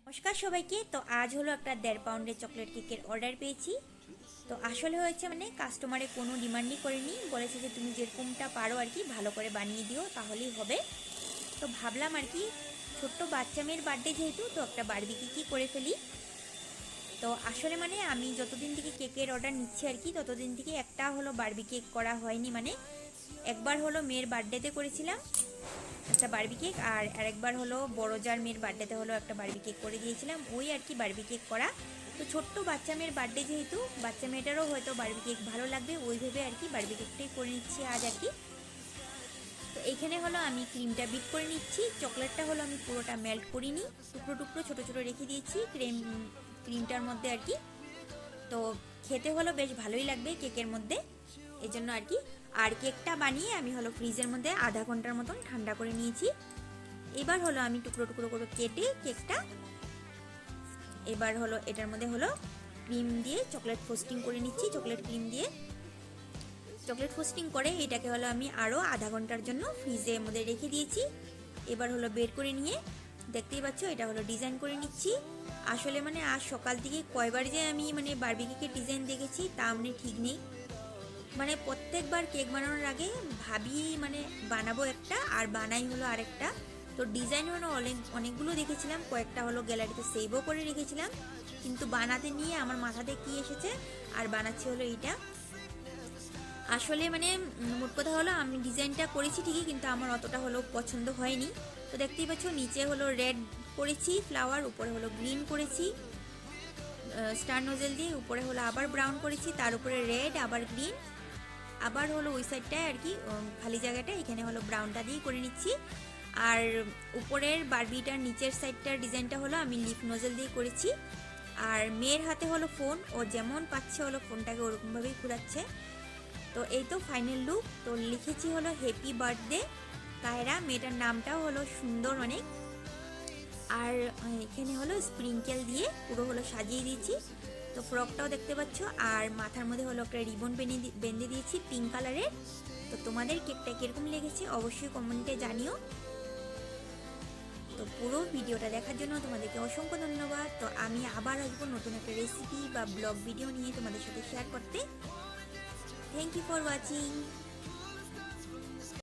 নমস্কার সবাইকে। তো আজ হলো একটা 1.5 পাউন্ডের চকলেট কেকের অর্ডার পেয়েছি। তো আসলে হয়েছে কাস্টমারে কোনো ডিমান্ডই করেনি, বলেছে যে তুমি যেরকমটা পারো আর কি ভালো করে বানিয়ে দিও তাহলেই হবে। তো ভাবলাম আর কি ছোট্ট বাচ্চা মেয়ের বার্থডে যেহেতু, তো একটা বারবিকি কি করে ফেলি। তো আসলে আমি যতদিন থেকে কেকের অর্ডার নিচ্ছি আর কি ততদিন থেকে একটা হলো বারবি কেক করা হয়নি। একবার হলো মেয়ের বার্থডেতে করেছিলাম একটা বারবি কেক, আর আরেকবার হলো বড় যার মেয়ের বার্থডেতে হলো একটা বারবি কেক করে দিয়েছিলাম, ওই আর কি বারবি কেক করা। তো ছোট্ট বাচ্চা মেয়ের বার্থডে যেহেতু, বাচ্চা মেয়েটারও হয়তো বারবি কেক ভালো লাগবে, ওই ভেবে আর কি বারবি কেকটাই করে নিচ্ছি আজ আর কি। তো এইখানে হলো আমি ক্রিমটা বিট করে নিচ্ছি। চকলেটটা হলো আমি পুরোটা মেল্ট করিনি, টুকরো টুকরো ছোটো ছোটো রেখে দিয়েছি ক্রিমটার মধ্যে আর কি। তো খেতে হলো বেশ ভালোই লাগবে কেকের মধ্যে, এই জন্য আর কি। আর কেকটা বানিয়ে আমি হলো ফ্রিজের মধ্যে আধা ঘন্টার মতন ঠান্ডা করে নিয়েছি। এবার হলো আমি টুকরো টুকরো করে কেটে কেকটা এবার হলো এটার মধ্যে হলো ক্রিম দিয়ে চকলেট ফ্রস্টিং করে নিচ্ছি। চকলেট ক্রিম দিয়ে চকলেট ফ্রস্টিং করে এটাকে হলো আমি আরও আধা ঘন্টার জন্য ফ্রিজের মধ্যে রেখে দিয়েছি। এবার হলো বের করে নিয়ে দেখতেই পাচ্ছ এটা হলো ডিজাইন করে নিচ্ছি। আসলে আজ সকাল থেকে কয়বার যে আমি বারবি কেকের ডিজাইন দেখেছি তা ঠিক নেই। প্রত্যেকবার কেক বানানোর আগে ভাবি বানাবো একটা আর বানাই হলো আরেকটা। তো ডিজাইন হলো অনেকগুলো দেখেছিলাম, কয়েকটা হলো গ্যালারিতে সেভও করে রেখেছিলাম, কিন্তু বানাতে নিয়ে আমার মাথাতে কি এসেছে আর বানাচ্ছি হলো এইটা। আসলে মোট কথা হলো আমি ডিজাইনটা করেছি ঠিকই, কিন্তু আমার অতটা হলো পছন্দ হয়নি। তো দেখতেই পাচ্ছ নিচে হলো রেড করেছি ফ্লাওয়ার, উপরে হলো গ্রিন করেছি স্টার নোজেল দিয়ে, উপরে হলো আবার ব্রাউন করেছি, তার উপরে রেড আবার গ্রিন, আবার হলো ওই সাইডটায় আর কি খালি জায়গাটা এখানে হলো ব্রাউনটা দিয়ে করে নিচ্ছি। আর উপরের বারবিটার নিচের সাইডটার ডিজাইনটা হলো আমি লিফ নোজেল দিয়ে করেছি। আর মেয়ের হাতে হলো ফোন, ও যেমন পাচ্ছে হলো ফোনটাকে ওরকমভাবেই ঘুরাচ্ছে। তো এই তো ফাইনাল লুক। তো লিখেছি হলো হ্যাপি বার্থডে কায়রা, মেয়েটার নামটাও হলো সুন্দর অনেক। আর এখানে হলো স্প্রিঙ্কেল দিয়ে পুরো হলো সাজিয়ে দিয়েছি। তো ফ্রকটাও দেখতে পাচ্ছ, আর মাথার মধ্যে হলো একটা রিবন বেঁধে দিয়েছি পিঙ্ক কালারের। তো তোমাদের কেকটা কীরকম লেগেছে অবশ্যই কমেন্টে জানিও। তো পুরো ভিডিওটা দেখার জন্য তোমাদেরকে অসংখ্য ধন্যবাদ। তো আমি আবার আসবো নতুন একটা রেসিপি বা ব্লগ ভিডিও নিয়ে তোমাদের সাথে শেয়ার করতে। Thank you for watching.